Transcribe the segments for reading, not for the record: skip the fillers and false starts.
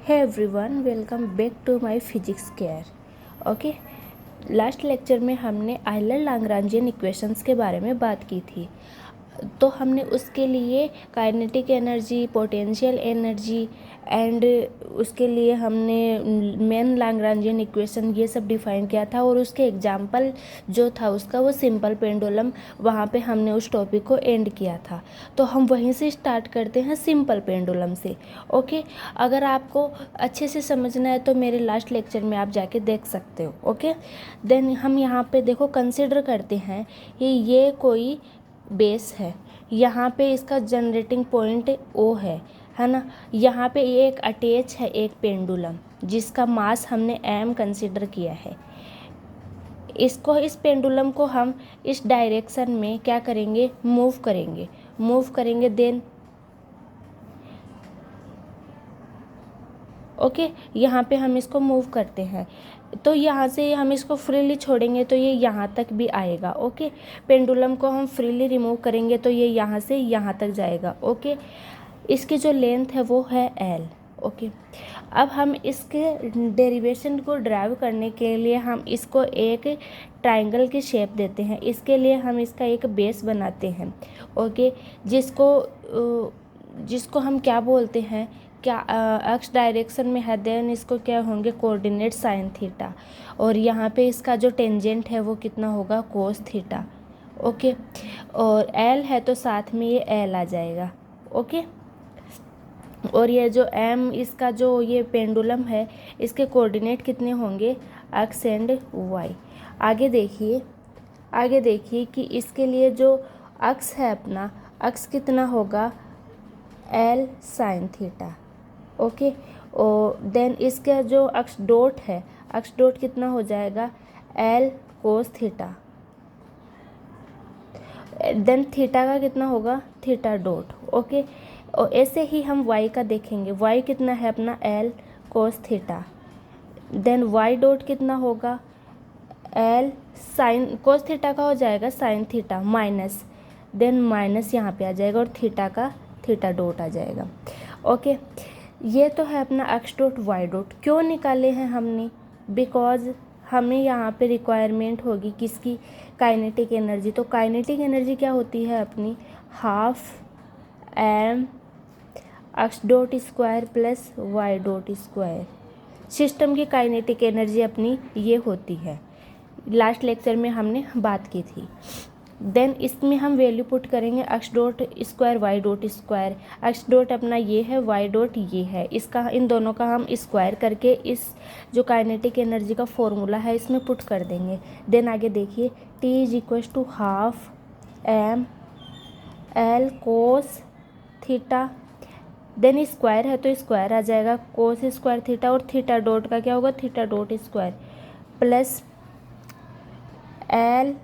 Hey everyone, welcome back to my physics care. Okay, last lecture में हमने Euler Lagrangian equations के बारे में बात की थी। तो हमने उसके लिए kinetic energy, potential energy and उसके लिए हमने मेन लाग्रांजियन इक्वेशन ये सब डिफाइन किया था। और उसके एग्जाम्पल जो था उसका वो सिंपल पेंडुलम, वहाँ पे हमने उस टॉपिक को एंड किया था। तो हम वहीं से स्टार्ट करते हैं सिंपल पेंडुलम से। ओके, अगर आपको अच्छे से समझना है तो मेरे लास्ट लेक्चर में आप जाके देख सकते हो। ओके, देन हम यहाँ पे देखो कंसिडर करते हैं कि ये कोई बेस है, यहाँ पे इसका जनरेटिंग पॉइंट ओ है ना। यहाँ पे ये एक अटैच है एक पेंडुलम जिसका मास हमने m कंसिडर किया है। इस पेंडुलम को हम इस डायरेक्शन में क्या करेंगे, मूव करेंगे। देन ओके, यहाँ पे हम इसको मूव करते हैं तो यहाँ से हम इसको फ्रीली छोड़ेंगे तो ये यहाँ तक भी आएगा। ओके, पेंडुलम को हम फ्रीली रिमूव करेंगे तो ये यहाँ से यहाँ तक जाएगा। ओके, इसकी जो लेंथ है वो है L। ओके, अब हम इसके डेरिवेशन को ड्राइव करने के लिए हम इसको एक ट्राइंगल की शेप देते हैं। इसके लिए हम इसका एक बेस बनाते हैं। ओके, जिसको हम क्या बोलते हैं, क्या एक्स डायरेक्शन में है, देन इसको क्या होंगे, कोऑर्डिनेट साइन थीटा। और यहाँ पे इसका जो टेंजेंट है वो कितना होगा, कोस थीटा। ओके, और एल है तो साथ में ये एल आ जाएगा। ओके, और ये जो एम इसका जो ये पेंडुलम है इसके कोऑर्डिनेट कितने होंगे, एक्स एंड वाई। आगे देखिए कि इसके लिए जो अक्स है अपना, अक्स कितना होगा, एल साइन थीटा। ओके, और देन इसका जो अक्स डॉट है, अक्स डॉट कितना हो जाएगा, L cos theta. Then theta का कितना होगा, थीटा डॉट। ओके, और ऐसे ही हम y का देखेंगे, y कितना है अपना, L cos theta. Then y dot कितना होगा, एल साइन कोस थीटा का हो जाएगा sine theta minus, then minus यहाँ पे आ जाएगा और थीटा का थीटा डॉट आ जाएगा। ओके, ये तो है अपना एक्स डॉट वाई डॉट। क्यों निकाले हैं हमने, बिकॉज हमें यहाँ पे रिक्वायरमेंट होगी किसकी, काइनेटिक एनर्जी। तो काइनेटिक एनर्जी क्या होती है अपनी, half M X dot square plus Y dot square. System की काइनेटिक एनर्जी अपनी ये होती है, लास्ट लेक्चर में हमने बात की थी। देन इसमें हम वैल्यू पुट करेंगे, X dot square Y dot square. X dot अपना ये है, वाई डॉट ये है, इसका इन दोनों का हम स्क्वायर करके इस जो काइनेटिक एनर्जी का फॉर्मूला है इसमें पुट कर देंगे। देन आगे देखिए, T is equal to half M L cos theta. Then square है तो स्क्वायर आ जाएगा, कोस स्क्वायर थीटा, और थीटा डॉट का क्या होगा, theta dot square plus L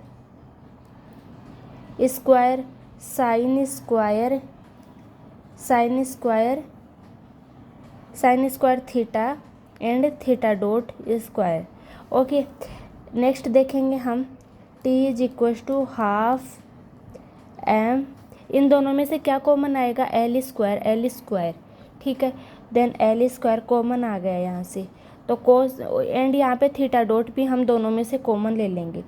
square sine square theta and theta dot square. Okay, next देखेंगे हम, T is equal to half M, इन दोनों में से क्या कॉमन आएगा, एल स्क्वायर। ठीक है, देन एल स्क्वायर कॉमन आ गया यहाँ से, तो कोस एंड यहाँ पे थीटा डॉट भी हम दोनों में से कॉमन ले लेंगे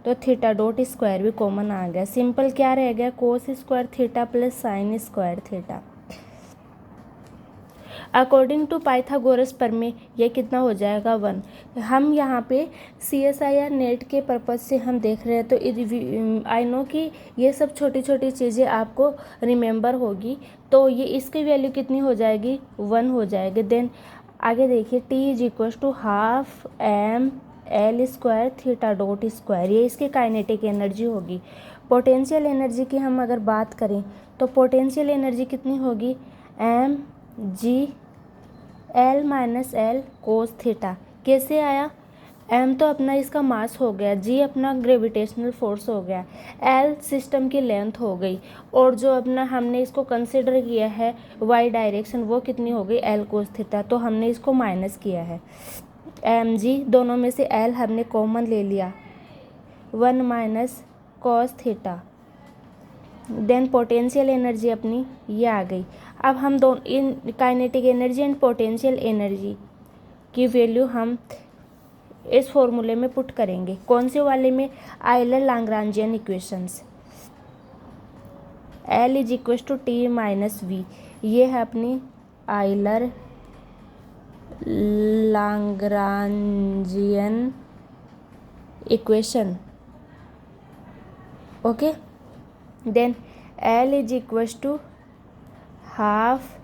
तो थीटा डॉट स्क्वायर भी कॉमन आ गया। सिंपल क्या रह गया, cos square theta plus sine square theta. According to Pythagoras प्रमेय ये कितना हो जाएगा, 1। हम यहाँ पे CSIR नेट के पर्पज़ से हम देख रहे हैं तो आई नो कि ये सब छोटी छोटी चीज़ें आपको रिमेंबर होगी, तो ये इसकी वैल्यू कितनी हो जाएगी, 1 हो जाएगी। देन आगे देखिए, T is equal to half M L square theta dot square, ये इसकी काइनेटिक एनर्जी होगी। पोटेंशियल एनर्जी की हम अगर बात करें तो पोटेंशियल एनर्जी कितनी होगी, M G L minus L cos theta. कैसे आया, एम तो अपना इसका मास हो गया, जी अपना ग्रेविटेशनल फोर्स हो गया, एल सिस्टम की लेंथ हो गई, और जो अपना हमने इसको कंसिडर किया है वाई डायरेक्शन वो कितनी हो गई, एल कोस थीटा, तो हमने इसको माइनस किया है। एम जी दोनों में से एल हमने कॉमन ले लिया, 1 minus cos theta then potential energy अपनी ये आ गई। अब हम दोनों इन kinetic energy and potential energy की वैल्यू हम इस फॉर्मूले में पुट करेंगे। कौन से वाले में? Euler Lagrangian equations. L is equal to T minus V, ये है अपनी Euler Lagrangian equation. Okay, then L is equal to half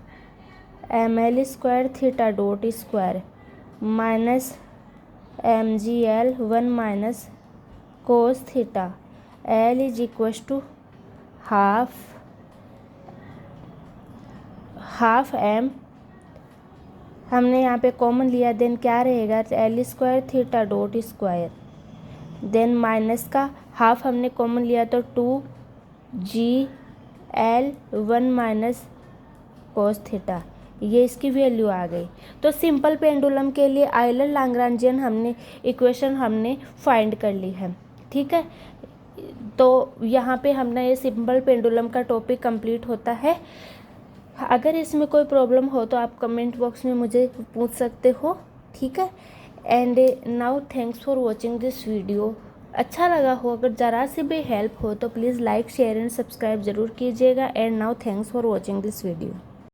ml square theta dot square minus mgl 1 minus cos theta. L is equal to half m हमने यहाँ पे common लिया, then क्या रहेगा? L square theta dot square, then minus का half हमने common लिया तो 2gl 1 माइनस कोस थीटा, ये इसकी वैल्यू आ गई। तो सिंपल पेंडुलम के लिए आयलर लाग्रांजियन हमने इक्वेशन हमने फाइंड कर ली है। ठीक है, तो यहाँ पे हमने ये सिंपल पेंडुलम का टॉपिक कंप्लीट होता है। अगर इसमें कोई प्रॉब्लम हो तो आप कमेंट बॉक्स में मुझे पूछ सकते हो। ठीक है, and now thanks for watching this video. अच्छा लगा हो, अगर ज़रा से भी हेल्प हो तो please like share and subscribe ज़रूर कीजिएगा। And now thanks for watching this video.